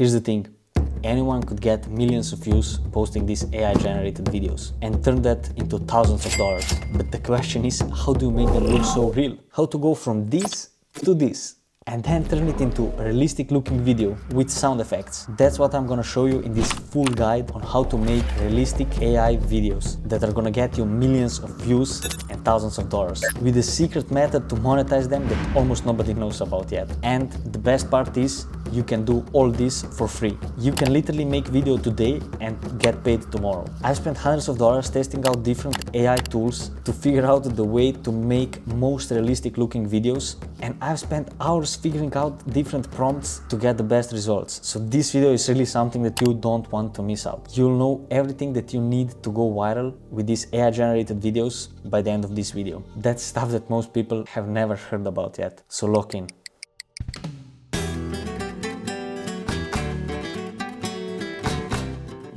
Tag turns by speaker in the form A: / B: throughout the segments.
A: Here's the thing. Anyone could get millions of views posting these AI-generated videos and turn that into thousands of dollars. But the question is, how do you make them look so real? How to go from this to this? And then turn it into a realistic looking video with sound effects. That's what I'm gonna show you in this full guide on how to make realistic AI videos that are gonna get you millions of views and thousands of dollars, with a secret method to monetize them that almost nobody knows about yet. And the best part is, you can do all this for free. You can literally make video today and get paid tomorrow. I've spent hundreds of dollars testing out different AI tools to figure out the way to make most realistic looking videos, and I've spent hours figuring out different prompts to get the best results. So this video is really something that you don't want to miss out. You'll know everything that you need to go viral with these AI generated videos by the end of this video. That's stuff that most people have never heard about yet. So lock in.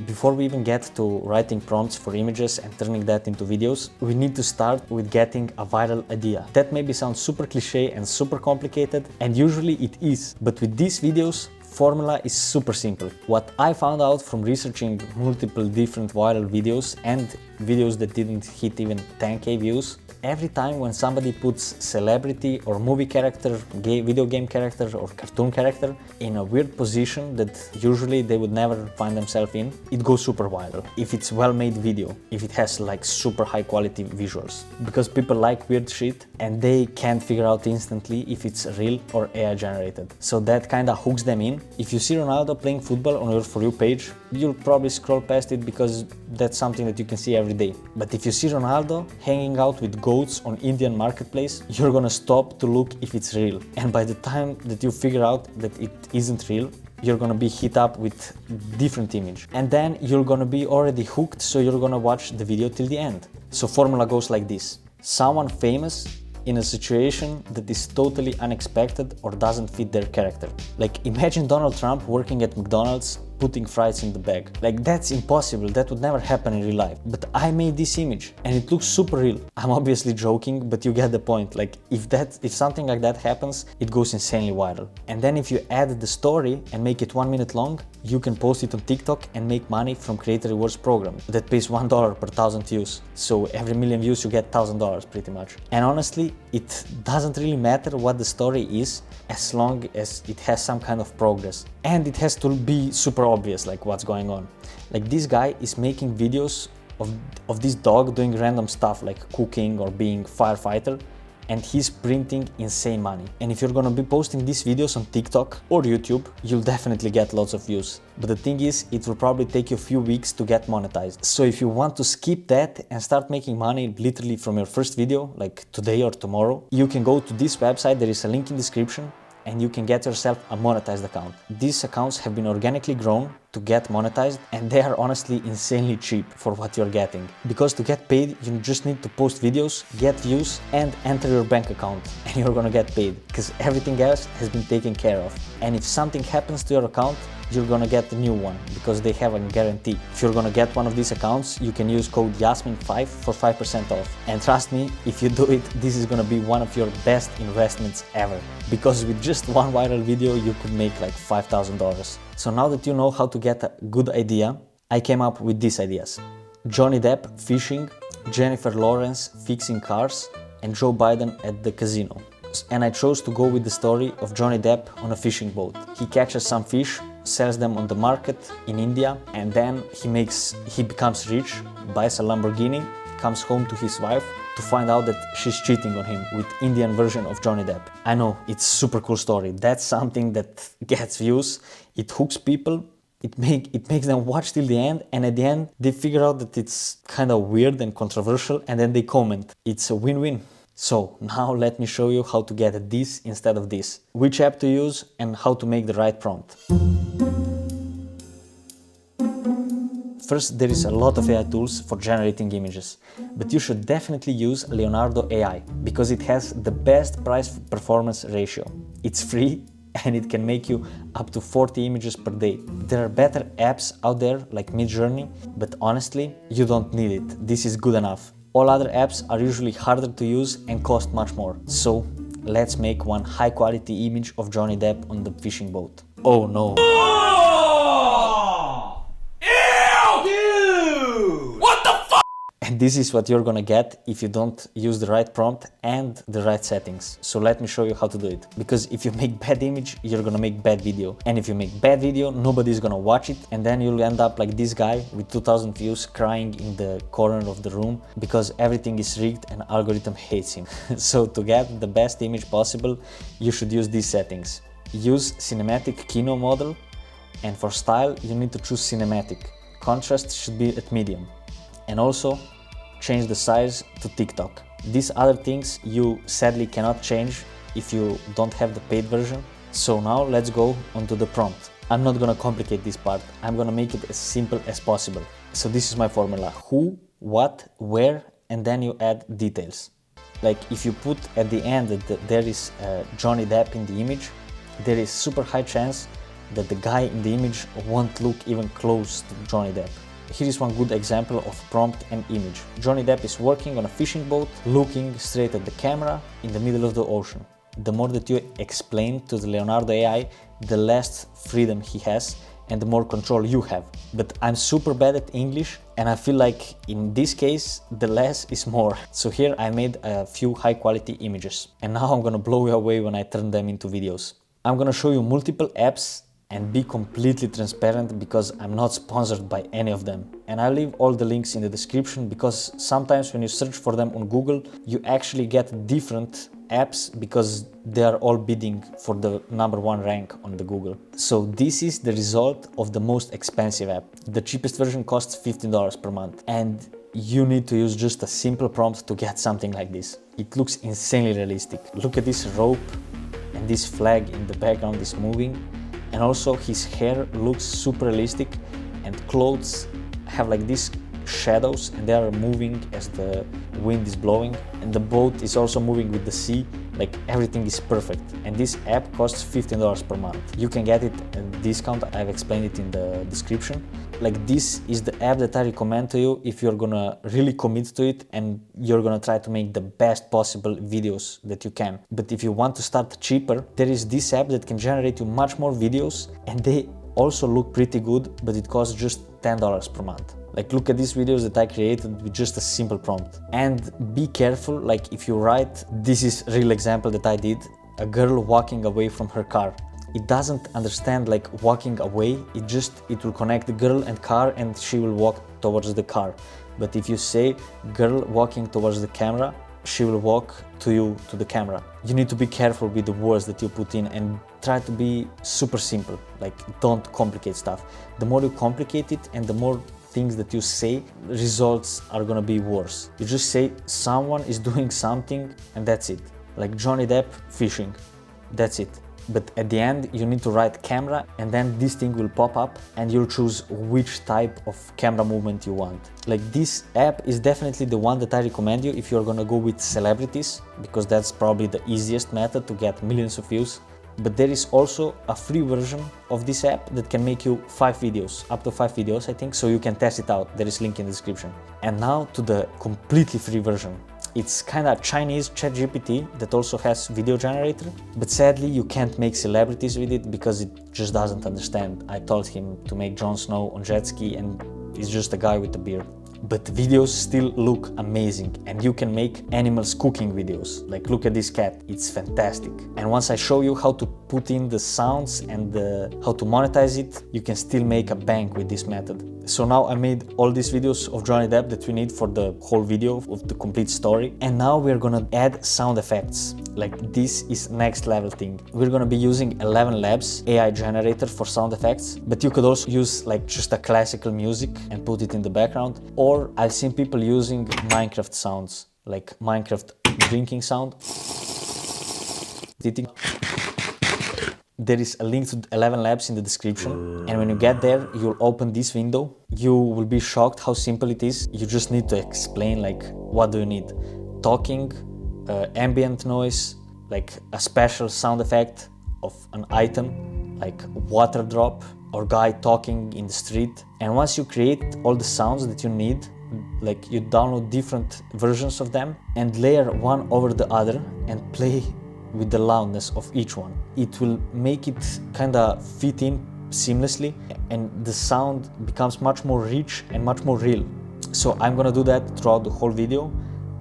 A: Before we even get to writing prompts for images and turning that into videos, we need to start with getting a viral idea. That maybe sounds super cliche and super complicated, and usually it is, but with these videos, formula is super simple. What I found out from researching multiple different viral videos and videos that didn't hit even 10k views, every time when somebody puts celebrity or movie character, video game character or cartoon character in a weird position that usually they would never find themselves in, it goes super viral. If it's well-made video, if it has like super high quality visuals, because people like weird shit and they can't figure out instantly if it's real or AI generated. So that kinda hooks them in. If you see Ronaldo playing football on your For You page, you'll probably scroll past it because that's something that you can see every day. But if you see Ronaldo hanging out with goats on Indian marketplace, you're gonna stop to look if it's real. And by the time that you figure out that it isn't real, you're gonna be hit up with different image. And then you're gonna be already hooked, so you're gonna watch the video till the end. So formula goes like this. Someone famous in a situation that is totally unexpected or doesn't fit their character. Like imagine Donald Trump working at McDonald's putting fries in the bag. Like that's impossible, that would never happen in real life. But I made this image and it looks super real. I'm obviously joking, but you get the point. Like if something like that happens, it goes insanely viral. And then if you add the story and make it 1 minute long, you can post it on TikTok and make money from Creator Rewards program that pays $1 per 1,000 views. So every million views you get $1,000 pretty much. And honestly, it doesn't really matter what the story is as long as it has some kind of progress. And it has to be super obvious, like what's going on. Like this guy is making videos of this dog doing random stuff like cooking or being firefighter, and he's printing insane money. And if you're gonna be posting these videos on TikTok or YouTube, you'll definitely get lots of views. But the thing is, it will probably take you a few weeks to get monetized. So if you want to skip that and start making money literally from your first video, like today or tomorrow, you can go to this website, there is a link in the description, and you can get yourself a monetized account. These accounts have been organically grown to get monetized, and they are honestly insanely cheap for what you're getting. Because to get paid, you just need to post videos, get views, and enter your bank account, and you're gonna get paid, because everything else has been taken care of. And if something happens to your account, you're gonna get a new one, because they have a guarantee. If you're gonna get one of these accounts, you can use code Yasmin5 for 5% off. And trust me, if you do it, this is gonna be one of your best investments ever. Because with just one viral video, you could make like $5,000. So now that you know how to get a good idea, I came up with these ideas. Johnny Depp fishing, Jennifer Lawrence fixing cars, and Joe Biden at the casino. And I chose to go with the story of Johnny Depp on a fishing boat. He catches some fish, sells them on the market in India, and then he becomes rich, buys a Lamborghini, comes home to his wife to find out that she's cheating on him with Indian version of Johnny Depp. I know, it's super cool story. That's something that gets views, it hooks people, it makes them watch till the end, and at the end they figure out that it's kind of weird and controversial, and then they comment. It's a win-win. So now let me show you how to get this instead of this, which app to use, and how to make the right prompt. First, there is a lot of AI tools for generating images, but you should definitely use Leonardo AI because it has the best price-performance ratio. It's free and it can make you up to 40 images per day. There are better apps out there like Midjourney, but honestly, you don't need it. This is good enough. All other apps are usually harder to use and cost much more. So let's make one high-quality image of Johnny Depp on the fishing boat. Oh no! And this is what you're gonna get if you don't use the right prompt and the right settings. So let me show you how to do it. Because if you make bad image, you're gonna make bad video. And if you make bad video, nobody's gonna watch it. And then you'll end up like this guy with 2,000 views crying in the corner of the room because everything is rigged and algorithm hates him. So to get the best image possible, you should use these settings. Use cinematic Kino model. And for style, you need to choose cinematic. Contrast should be at medium. And also, change the size to TikTok. These other things you sadly cannot change if you don't have the paid version. So now let's go onto the prompt. I'm not gonna complicate this part. I'm gonna make it as simple as possible. So this is my formula. Who, what, where, and then you add details. Like if you put at the end that there is Johnny Depp in the image, there is super high chance that the guy in the image won't look even close to Johnny Depp. Here is one good example of prompt and image. Johnny Depp is working on a fishing boat, looking straight at the camera in the middle of the ocean. The more that you explain to the Leonardo AI, the less freedom he has and the more control you have. But I'm super bad at English and I feel like in this case, the less is more. So here I made a few high quality images and now I'm gonna blow you away when I turn them into videos. I'm gonna show you multiple apps and be completely transparent because I'm not sponsored by any of them. And I'll leave all the links in the description because sometimes when you search for them on Google, you actually get different apps because they are all bidding for the #1 rank on the Google. So this is the result of the most expensive app. The cheapest version costs $15 per month. And you need to use just a simple prompt to get something like this. It looks insanely realistic. Look at this rope and this flag in the background is moving. And also his hair looks super realistic and clothes have like these shadows and they are moving as the wind is blowing. And the boat is also moving with the sea, like everything is perfect. And this app costs $15 per month. You can get it at discount, I've explained it in the description. Like this is the app that I recommend to you if you're gonna really commit to it and you're gonna try to make the best possible videos that you can. But if you want to start cheaper, there is this app that can generate you much more videos and they also look pretty good, but it costs just $10 per month. Like look at these videos that I created with just a simple prompt. And be careful, like if you write, this is a real example that I did, a girl walking away from her car. It doesn't understand like walking away, it will connect the girl and car and she will walk towards the car. But if you say girl walking towards the camera, she will walk to you, to the camera. You need to be careful with the words that you put in and try to be super simple, like don't complicate stuff. The more you complicate it and the more things that you say, results are gonna be worse. You just say someone is doing something and that's it. Like Johnny Depp fishing, that's it. But at the end you need to write camera and then this thing will pop up and you'll choose which type of camera movement you want. Like this app is definitely the one that I recommend you if you're gonna go with celebrities, because that's probably the easiest method to get millions of views. But there is also a free version of this app that can make you 5 videos, up to 5 videos I think, so you can test it out. There is a link in the description. And now to the completely free version. It's kind of Chinese ChatGPT that also has video generator, but sadly you can't make celebrities with it because it just doesn't understand. I told him to make Jon Snow on jet ski and he's just a guy with a beard. But videos still look amazing and you can make animals cooking videos. Like look at this cat, it's fantastic. And once I show you how to put in the sounds and how to monetize it, you can still make a bank with this method. So now I made all these videos of Johnny Depp that we need for the whole video of the complete story. And now we're gonna add sound effects. Like this is next level thing. We're gonna be using 11 Labs AI generator for sound effects, but you could also use like just a classical music and put it in the background. Or I've seen people using Minecraft sounds, like Minecraft drinking sound. There is a link to 11 Labs in the description, and when you get there, you'll open this window. You will be shocked how simple it is. You just need to explain like what do you need. Talking, ambient noise, like a special sound effect of an item, like water drop or guy talking in the street. And once you create all the sounds that you need, like you download different versions of them and layer one over the other and play with the loudness of each one. It will make it kind of fit in seamlessly and the sound becomes much more rich and much more real. So I'm gonna do that throughout the whole video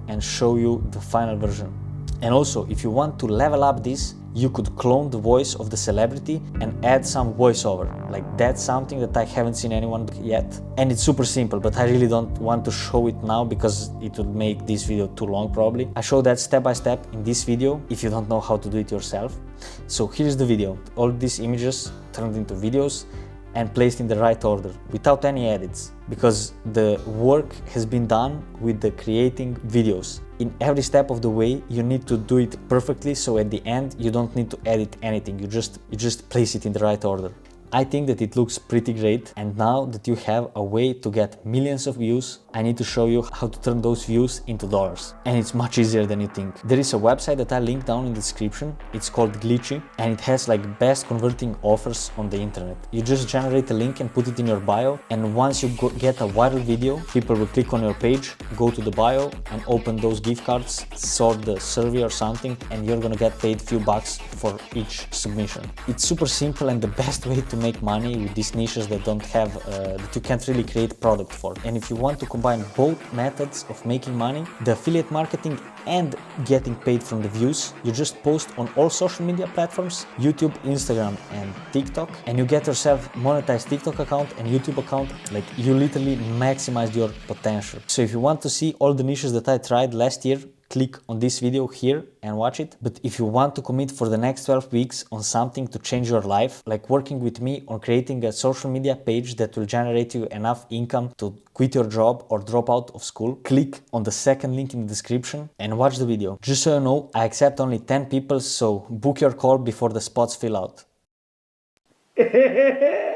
A: and show you the final version. And also, if you want to level up this, you could clone the voice of the celebrity and add some voiceover. Like, that's something that I haven't seen anyone yet. And it's super simple, but I really don't want to show it now because it would make this video too long probably. I show that step by step in this video if you don't know how to do it yourself. So here's the video. All these images turned into videos and placed in the right order without any edits, because the work has been done with the creating videos. In every step of the way you need to do it perfectly, so at the end you don't need to edit anything, you just place it in the right order. I think that it looks pretty great, and now that you have a way to get millions of views, I need to show you how to turn those views into dollars. And it's much easier than you think. There is a website that I link down in the description. It's called Glitchy, and it has like best converting offers on the internet. You just generate a link and put it in your bio, and once you get a viral video, people will click on your page, go to the bio and open those gift cards, sort the survey or something, and you're gonna get paid few bucks for each submission. It's super simple and the best way to make money with these niches that don't have that you can't really create product for. And if you want to combine both methods of making money, the affiliate marketing and getting paid from the views, you just post on all social media platforms, YouTube, Instagram and TikTok, and you get yourself monetized TikTok account and YouTube account. Like, you literally maximized your potential. So if you want to see all the niches that I tried last year, click on this video here and watch it. But if you want to commit for the next 12 weeks on something to change your life, like working with me on creating a social media page that will generate you enough income to quit your job or drop out of school, click on the second link in the description and watch the video. Just so you know, I accept only 10 people, so book your call before the spots fill out.